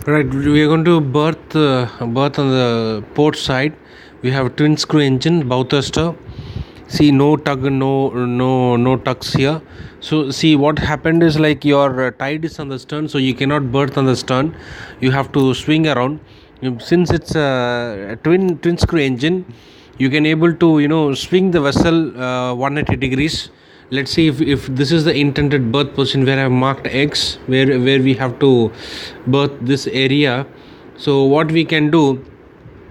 Right, we are going to berth on the port side. We have a twin screw engine, bow thruster. See, no tug, no tugs here. So see, what happened is like your tide is on the stern, so you cannot berth on the stern. You have to swing around. Since it's a twin screw engine, you can able to swing the vessel 180 degrees. Let's see if this is the intended berth position where I have marked X, where we have to berth this area. So what we can do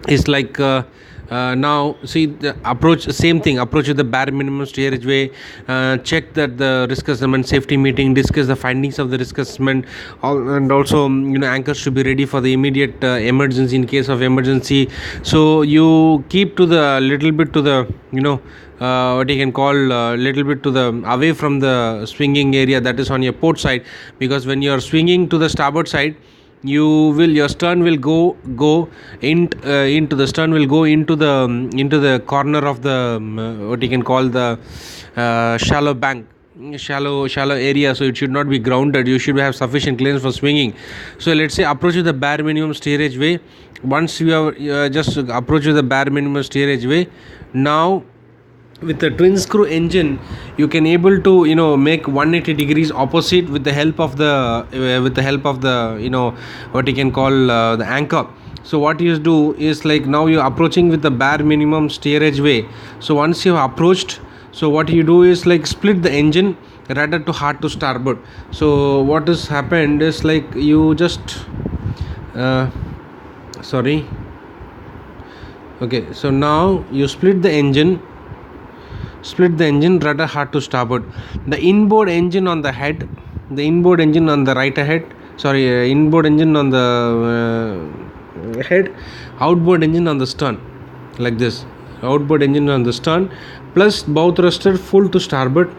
is like now see the approach, same thing, approach with the bare minimum steerage way. Check that the risk assessment safety meeting, discuss the findings of the risk assessment, and also anchors should be ready for the immediate emergency in case of emergency. So you keep to the little bit to the what you can call little bit to the away from the swinging area that is on your port side, because when you are swinging to the starboard side, your stern will go into the stern will go into the corner of the what you can call the shallow bank, shallow area. So it should not be grounded. You should have sufficient clearance for swinging. So let's say approach with the bare minimum steerage way. Once you have just approach with the bare minimum steerage way, now with the twin screw engine you can able to make 180 degrees opposite with the help of the what you can call the anchor. So what you do is like now you're approaching with the bare minimum steerage way. So once you have approached, so what you do is like split the engine rudder to hard to starboard. So what has happened is like you just sorry okay, so now you split the engine rudder hard to starboard. The inboard engine on the head, the inboard engine on the right ahead, inboard engine on the head, outboard engine on the stern, like this. Outboard engine on the stern plus bow thruster full to starboard,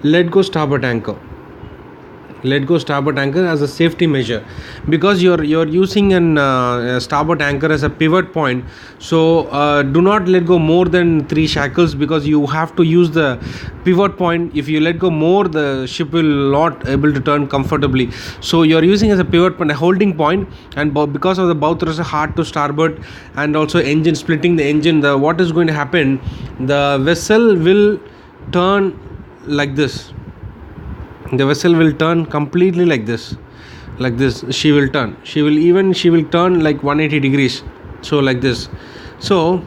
let go starboard anchor, as a safety measure, because you're using an starboard anchor as a pivot point. So do not let go more than 3 shackles, because you have to use the pivot point. If you let go more, the ship will not able to turn comfortably. So you're using as a pivot point, a holding point, and because of the bow thruster hard to starboard and also engine splitting the engine, what is going to happen, the vessel will turn like this. The vessel will turn completely like this. She will turn like 180 degrees, so like this. So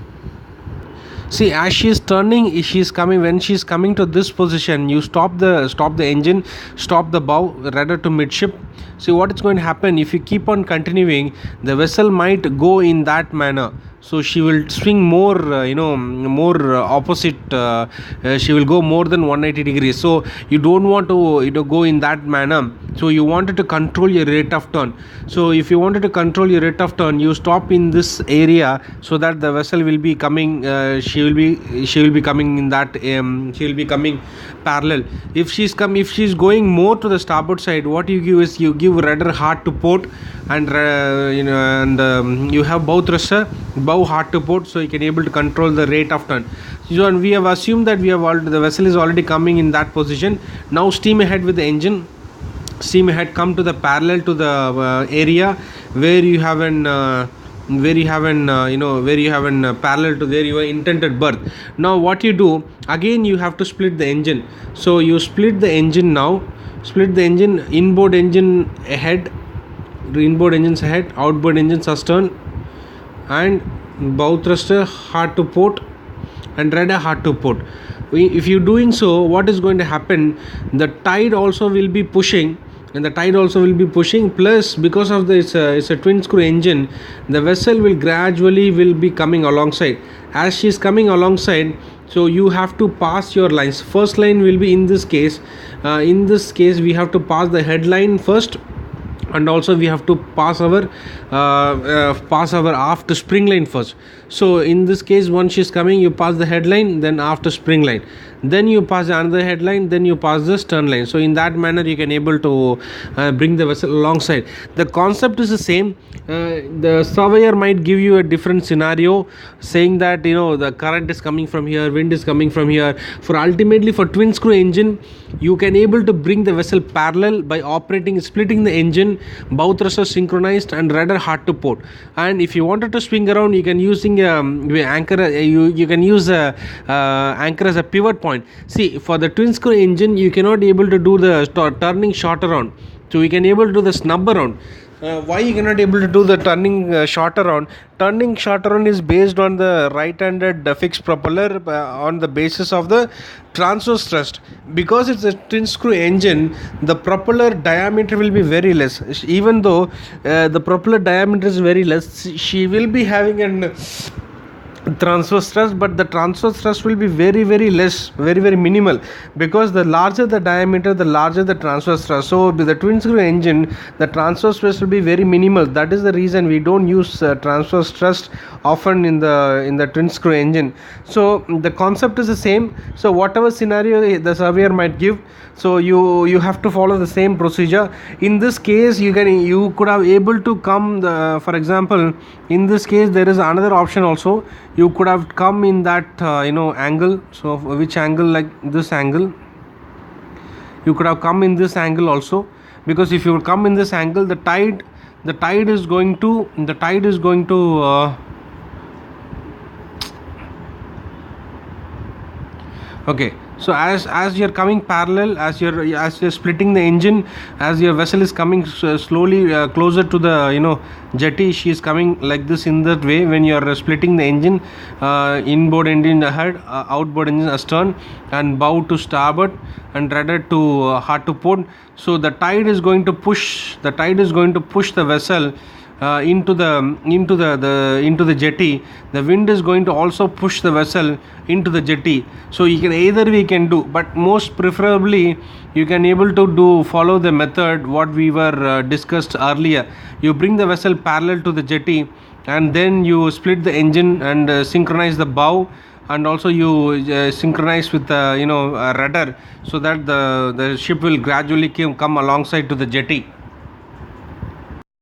see, as she is turning, when she is coming to this position, you stop the engine, stop the bow rudder to midship. See what is going to happen, if you keep on continuing, the vessel might go in that manner. So she will swing more opposite, she will go more than 180 degrees. So you don't want to go in that manner. So you wanted to control your rate of turn. So if you wanted to control your rate of turn, you stop in this area, so that the vessel will be coming, she will be coming in that, she will be coming parallel. If she's going more to the starboard side, what you give is you give rudder hard to port, and you have bow thruster bow hard to port, so you can able to control the rate of turn. So we have assumed that the vessel is already coming in that position. Now steam ahead with the engine, come to the parallel to the area where you have an parallel to where your intended berth. Now what you do, again you have to split the engine. So you split the engine, inboard engines ahead, outboard engines astern, and bow thruster hard to port and rudder hard to port. If you doing so, what is going to happen, the tide also will be pushing, plus because of this it's a twin screw engine, the vessel will gradually be coming alongside. As she is coming alongside, so you have to pass your lines. First line will be in this case we have to pass the headline first, and also we have to pass our aft spring line first. So in this case, once she is coming, you pass the headline, then after spring line, then you pass another headline, then you pass the stern line. So in that manner you can able to bring the vessel alongside. The concept is the same. The surveyor might give you a different scenario, saying that the current is coming from here, wind is coming from here. For ultimately for twin screw engine, you can able to bring the vessel parallel by operating splitting the engine, bow thruster synchronized and rudder hard to port. And if you wanted to swing around, you can using anchor, you can use a anchor as a pivot point. See, for the twin screw engine you cannot able to do the turning short around, so we can able to do the snub around. Why you cannot able to do the turning short around? Turning short around is based on the right-handed fixed propeller on the basis of the transverse thrust. Because it's a twin screw engine, the propeller diameter will be very less. Even though the propeller diameter is very less, she will be having an transverse thrust, but the transverse thrust will be very less, very minimal, because the larger the diameter, the larger the transverse thrust. So with the twin screw engine, the transverse thrust will be very minimal. That is the reason we don't use transverse thrust often in the twin screw engine. So the concept is the same. So whatever scenario the surveyor might give, so you have to follow the same procedure. In this case, you could have able to come for example, in this case there is another option also. You could have come in that angle. So which angle? Like this angle. You could have come in this angle also, because if you come in this angle, the tide is going to okay. So as you're coming parallel, as you're splitting the engine, as your vessel is coming slowly closer to the jetty, she is coming like this in that way. When you're splitting the engine, inboard engine ahead, outboard engine astern, and bow to starboard and rudder to hard to port. So the tide is going to push the vessel into the jetty. The wind is going to also push the vessel into the jetty. So we can do, but most preferably you can able to follow the method what we were discussed earlier. You bring the vessel parallel to the jetty, and then you split the engine and synchronize the bow, and also you synchronize with the rudder, so that the ship will gradually come alongside to the jetty.